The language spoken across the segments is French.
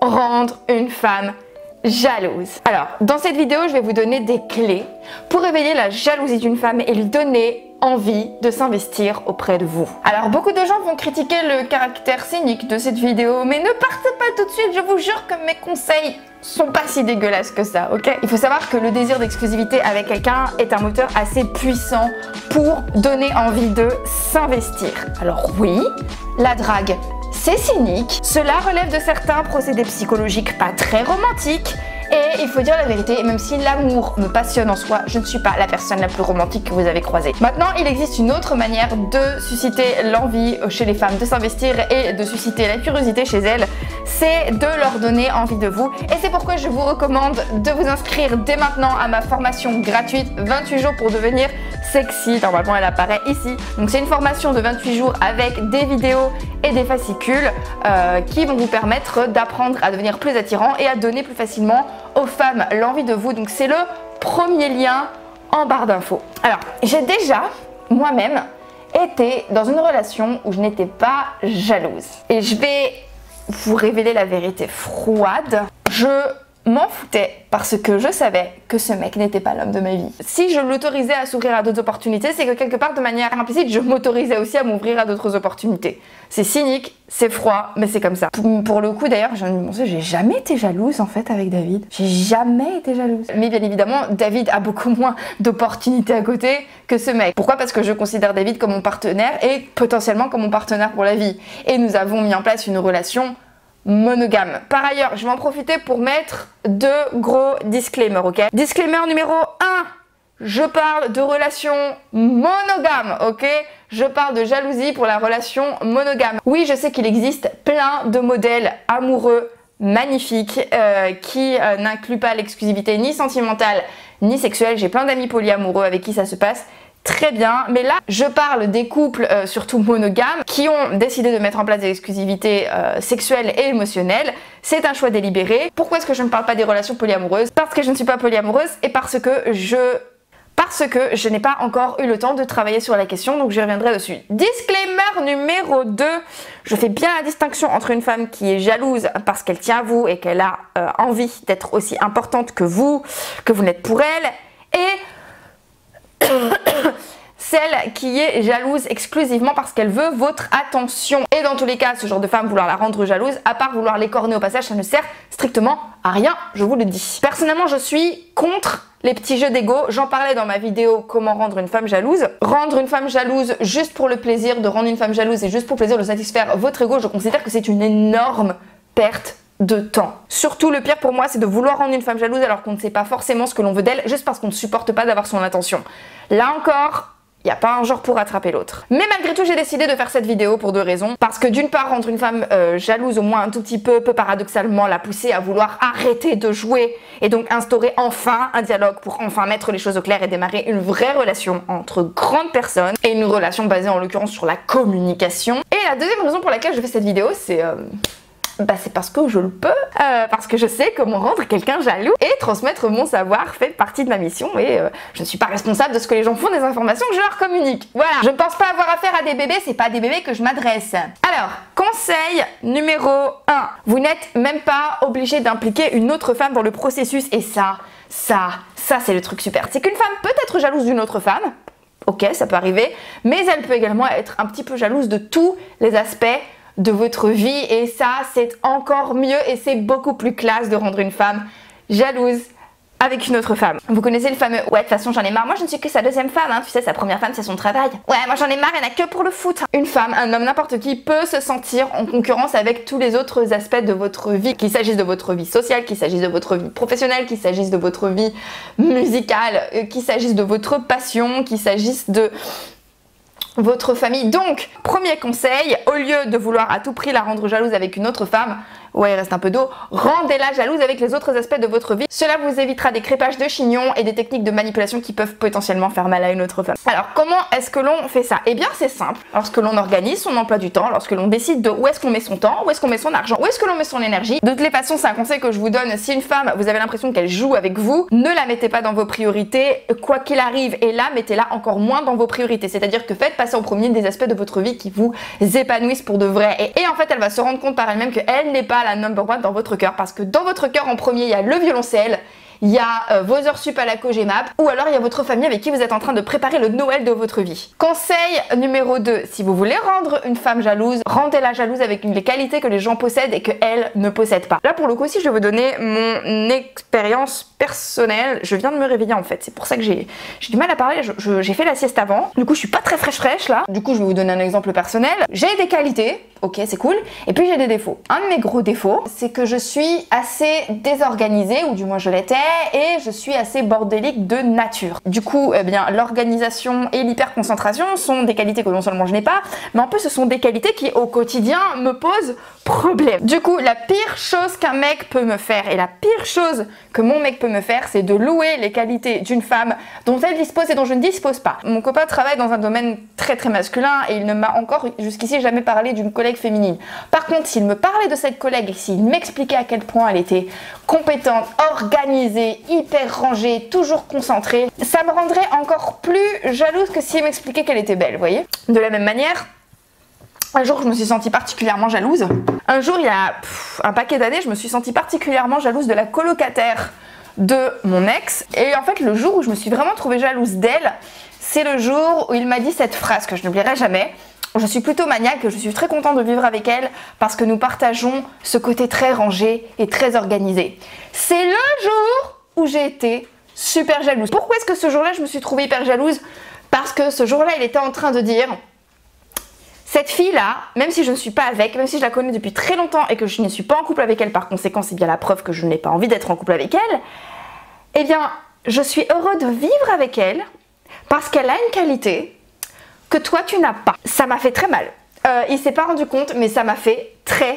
rendre une femme jalouse. Alors, dans cette vidéo, je vais vous donner des clés pour réveiller la jalousie d'une femme et lui donner envie de s'investir auprès de vous. Alors, beaucoup de gens vont critiquer le caractère cynique de cette vidéo, mais ne partez pas tout de suite, je vous jure que mes conseils sont pas si dégueulasses que ça, ok? Il faut savoir que le désir d'exclusivité avec quelqu'un est un moteur assez puissant pour donner envie de s'investir. Alors oui, la drague, c'est cynique, cela relève de certains procédés psychologiques pas très romantiques, et il faut dire la vérité, même si l'amour me passionne en soi, je ne suis pas la personne la plus romantique que vous avez croisée. Maintenant, il existe une autre manière de susciter l'envie chez les femmes de s'investir et de susciter la curiosité chez elles, c'est de leur donner envie de vous. Et c'est pourquoi je vous recommande de vous inscrire dès maintenant à ma formation gratuite 28 jours pour devenir sexy. Normalement, elle apparaît ici. Donc c'est une formation de 28 jours avec des vidéos et des fascicules qui vont vous permettre d'apprendre à devenir plus attirant et à donner plus facilement aux femmes l'envie de vous. Donc c'est le premier lien en barre d'infos. Alors, j'ai déjà moi-même été dans une relation où je n'étais pas jalouse. Et je vais vous révéler la vérité froide. Je m'en foutais parce que je savais que ce mec n'était pas l'homme de ma vie. Si je l'autorisais à s'ouvrir à d'autres opportunités, c'est que quelque part de manière implicite, je m'autorisais aussi à m'ouvrir à d'autres opportunités. C'est cynique, c'est froid, mais c'est comme ça. Pour le coup d'ailleurs, j'ai jamais été jalouse en fait avec David. J'ai jamais été jalouse. Mais bien évidemment, David a beaucoup moins d'opportunités à côté que ce mec. Pourquoi? Parce que je considère David comme mon partenaire et potentiellement comme mon partenaire pour la vie. Et nous avons mis en place une relation monogame. Par ailleurs, je vais en profiter pour mettre deux gros disclaimers, ok? Disclaimer numéro 1, je parle de relation monogame, ok? Je parle de jalousie pour la relation monogame. Oui, je sais qu'il existe plein de modèles amoureux magnifiques qui n'incluent pas l'exclusivité ni sentimentale ni sexuelle. J'ai plein d'amis polyamoureux avec qui ça se passe très bien, mais là je parle des couples surtout monogames qui ont décidé de mettre en place des exclusivités sexuelles et émotionnelles. C'est un choix délibéré. Pourquoi est-ce que je ne parle pas des relations polyamoureuses? Parce que je ne suis pas polyamoureuse et parce que je n'ai pas encore eu le temps de travailler sur la question, donc je reviendrai dessus. Disclaimer numéro 2, je fais bien la distinction entre une femme qui est jalouse parce qu'elle tient à vous et qu'elle a envie d'être aussi importante que vous n'êtes pour elle, et celle qui est jalouse exclusivement parce qu'elle veut votre attention. Et dans tous les cas, ce genre de femme, vouloir la rendre jalouse, à part vouloir l'écorner au passage, ça ne sert strictement à rien, je vous le dis. Personnellement, je suis contre les petits jeux d'ego. J'en parlais dans ma vidéo comment rendre une femme jalouse. Rendre une femme jalouse juste pour le plaisir de rendre une femme jalouse et juste pour le plaisir de satisfaire votre ego, je considère que c'est une énorme perte de temps. Surtout, le pire pour moi, c'est de vouloir rendre une femme jalouse alors qu'on ne sait pas forcément ce que l'on veut d'elle, juste parce qu'on ne supporte pas d'avoir son attention. Là encore, il n'y a pas un genre pour rattraper l'autre. Mais malgré tout, j'ai décidé de faire cette vidéo pour deux raisons. Parce que d'une part, rendre une femme jalouse au moins un tout petit peu peut paradoxalement la pousser à vouloir arrêter de jouer et donc instaurer enfin un dialogue pour enfin mettre les choses au clair et démarrer une vraie relation entre grandes personnes et une relation basée en l'occurrence sur la communication. Et la deuxième raison pour laquelle je fais cette vidéo, c'est parce que je le peux, parce que je sais comment rendre quelqu'un jaloux et transmettre mon savoir fait partie de ma mission et je ne suis pas responsable de ce que les gens font des informations que je leur communique. Voilà, je ne pense pas avoir affaire à des bébés, c'est pas à des bébés que je m'adresse. Alors, conseil numéro 1, vous n'êtes même pas obligé d'impliquer une autre femme dans le processus et ça c'est le truc super. C'est qu'une femme peut être jalouse d'une autre femme, ok, ça peut arriver, mais elle peut également être un petit peu jalouse de tous les aspects de votre vie et ça c'est encore mieux et c'est beaucoup plus classe de rendre une femme jalouse avec une autre femme. Vous connaissez le fameux ouais de toute façon j'en ai marre, moi je ne suis que sa deuxième femme hein. Tu sais, sa première femme c'est son travail. Ouais moi j'en ai marre, elle n'a que pour le foot. Une femme, un homme, n'importe qui peut se sentir en concurrence avec tous les autres aspects de votre vie, qu'il s'agisse de votre vie sociale, qu'il s'agisse de votre vie professionnelle, qu'il s'agisse de votre vie musicale, qu'il s'agisse de votre passion, qu'il s'agisse de votre famille. Donc, premier conseil, au lieu de vouloir à tout prix la rendre jalouse avec une autre femme, ouais il reste un peu d'eau, rendez-la jalouse avec les autres aspects de votre vie. Cela vous évitera des crépages de chignons et des techniques de manipulation qui peuvent potentiellement faire mal à une autre femme. Alors comment est-ce que l'on fait ça? Eh bien c'est simple, lorsque l'on organise son emploi du temps, lorsque l'on décide de où est-ce qu'on met son temps, où est-ce qu'on met son argent, où est-ce que l'on met son énergie. De toutes les façons c'est un conseil que je vous donne, si une femme vous avez l'impression qu'elle joue avec vous, ne la mettez pas dans vos priorités quoi qu'il arrive, et là mettez-la encore moins dans vos priorités, c'est-à-dire que faites passer en premier des aspects de votre vie qui vous épanouissent pour de vrai et en fait elle va se rendre compte par elle-même qu'elle n'est pas pas la number one dans votre cœur, parce que dans votre cœur en premier il y a le violoncelle, il y a vos heures sup à la Cogemap, ou alors il y a votre famille avec qui vous êtes en train de préparer le Noël de votre vie. Conseil numéro 2, si vous voulez rendre une femme jalouse, rendez-la jalouse avec les qualités que les gens possèdent et qu'elle ne possède pas. Là pour le coup aussi je vais vous donner mon expérience personnelle. Je viens de me réveiller en fait, c'est pour ça que j'ai du mal à parler, j'ai fait la sieste avant, du coup je suis pas très fraîche là. Du coup je vais vous donner un exemple personnel. J'ai des qualités, ok c'est cool, et puis j'ai des défauts. Un de mes gros défauts, c'est que je suis assez désorganisée, ou du moins je l'étais, et je suis assez bordélique de nature. Du coup, eh bien, l'organisation et l'hyperconcentration sont des qualités que non seulement je n'ai pas, mais en plus ce sont des qualités qui au quotidien me posent problème. Du coup, la pire chose qu'un mec peut me faire, et la pire chose que mon mec peut me faire, c'est de louer les qualités d'une femme dont elle dispose et dont je ne dispose pas. Mon copain travaille dans un domaine très masculin et il ne m'a encore jusqu'ici jamais parlé d'une collègue féminine. Par contre, s'il me parlait de cette collègue et s'il m'expliquait à quel point elle était compétente, organisée, hyper rangée, toujours concentrée, ça me rendrait encore plus jalouse que s'il m'expliquait qu'elle était belle, vous voyez. De la même manière, un jour je me suis sentie particulièrement jalouse. Un jour il y a un paquet d'années, je me suis sentie particulièrement jalouse de la colocataire de mon ex. Et en fait le jour où je me suis vraiment trouvée jalouse d'elle, c'est le jour où il m'a dit cette phrase que je n'oublierai jamais. Je suis plutôt maniaque, je suis très contente de vivre avec elle parce que nous partageons ce côté très rangé et très organisé. C'est le jour où j'ai été super jalouse. Pourquoi est-ce que ce jour-là je me suis trouvée hyper jalouse? Parce que ce jour-là il était en train de dire: cette fille-là, même si je ne suis pas avec, même si je la connais depuis très longtemps et que je ne suis pas en couple avec elle, par conséquent c'est bien la preuve que je n'ai pas envie d'être en couple avec elle, eh bien je suis heureux de vivre avec elle parce qu'elle a une qualité que toi tu n'as pas. Ça m'a fait très mal. Il s'est pas rendu compte, mais ça m'a fait très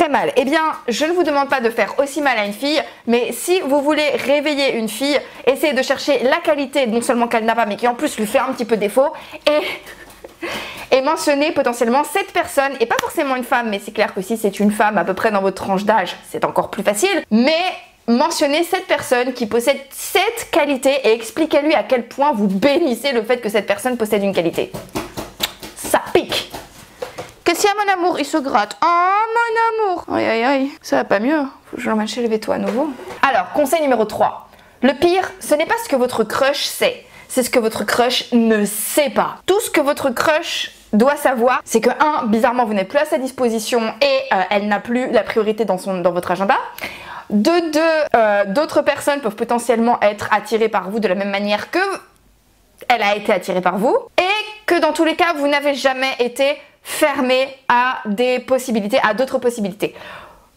mal. Eh bien, je ne vous demande pas de faire aussi mal à une fille, mais si vous voulez réveiller une fille, essayez de chercher la qualité non seulement qu'elle n'a pas, mais qui en plus lui fait un petit peu défaut, et mentionner potentiellement cette personne, et pas forcément une femme, mais c'est clair que si c'est une femme à peu près dans votre tranche d'âge, c'est encore plus facile, mais mentionnez cette personne qui possède cette qualité et expliquez-lui à quel point vous bénissez le fait que cette personne possède une qualité. Ça pique. Qu'est-ce qu'il y a mon amour? Il se gratte. Oh mon amour. Aïe aïe aïe, ça va pas mieux. Faut que je l'emmène chez le veto à nouveau. Alors, conseil numéro 3. Le pire, ce n'est pas ce que votre crush sait, c'est ce que votre crush ne sait pas. Tout ce que votre crush doit savoir, c'est que 1, bizarrement vous n'êtes plus à sa disposition et elle n'a plus la priorité dans votre agenda. De 2, d'autres personnes peuvent potentiellement être attirées par vous de la même manière que elle a été attirée par vous, et que dans tous les cas vous n'avez jamais été fermé à des possibilités, à d'autres possibilités.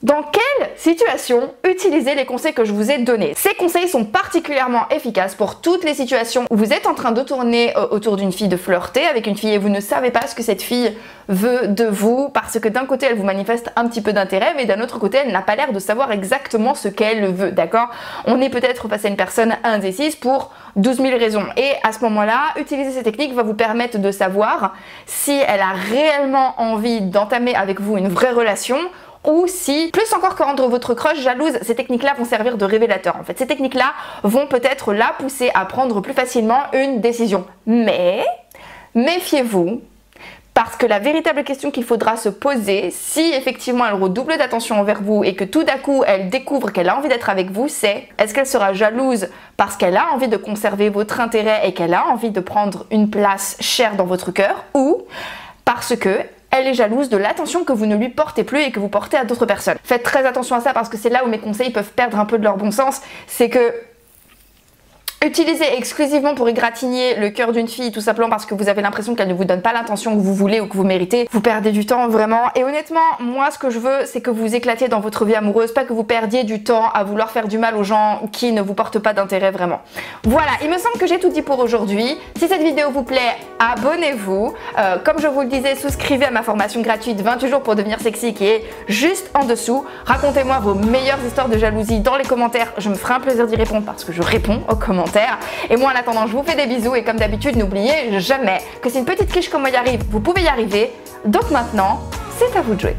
Dans quelle situation utiliser les conseils que je vous ai donnés? Ces conseils sont particulièrement efficaces pour toutes les situations où vous êtes en train de tourner autour d'une fille, de flirter avec une fille et vous ne savez pas ce que cette fille veut de vous, parce que d'un côté elle vous manifeste un petit peu d'intérêt, mais d'un autre côté elle n'a pas l'air de savoir exactement ce qu'elle veut, d'accord? On est peut-être face à une personne indécise pour 12 000 raisons, et à ce moment-là, utiliser ces techniques va vous permettre de savoir si elle a réellement envie d'entamer avec vous une vraie relation, ou si, plus encore que rendre votre crush jalouse, ces techniques-là vont servir de révélateur. En fait, ces techniques-là vont peut-être la pousser à prendre plus facilement une décision. Mais, méfiez-vous, parce que la véritable question qu'il faudra se poser, si effectivement elle redouble d'attention envers vous et que tout d'un coup elle découvre qu'elle a envie d'être avec vous, c'est: est-ce qu'elle sera jalouse parce qu'elle a envie de conserver votre intérêt et qu'elle a envie de prendre une place chère dans votre cœur, ou parce que elle est jalouse de l'attention que vous ne lui portez plus et que vous portez à d'autres personnes. Faites très attention à ça, parce que c'est là où mes conseils peuvent perdre un peu de leur bon sens. C'est que utilisez exclusivement pour égratigner le cœur d'une fille, tout simplement parce que vous avez l'impression qu'elle ne vous donne pas l'attention que vous voulez ou que vous méritez, vous perdez du temps vraiment. Et honnêtement, moi ce que je veux, c'est que vous éclatiez dans votre vie amoureuse, pas que vous perdiez du temps à vouloir faire du mal aux gens qui ne vous portent pas d'intérêt vraiment. Voilà, il me semble que j'ai tout dit pour aujourd'hui. Si cette vidéo vous plaît, abonnez-vous. Comme je vous le disais, souscrivez à ma formation gratuite 28 jours pour devenir sexy, qui est juste en dessous. Racontez-moi vos meilleures histoires de jalousie dans les commentaires, je me ferai un plaisir d'y répondre parce que je réponds aux commentaires. Et moi en attendant, je vous fais des bisous, et comme d'habitude, n'oubliez jamais que si une petite quiche comme moi y arrive, vous pouvez y arriver. Donc maintenant, c'est à vous de jouer.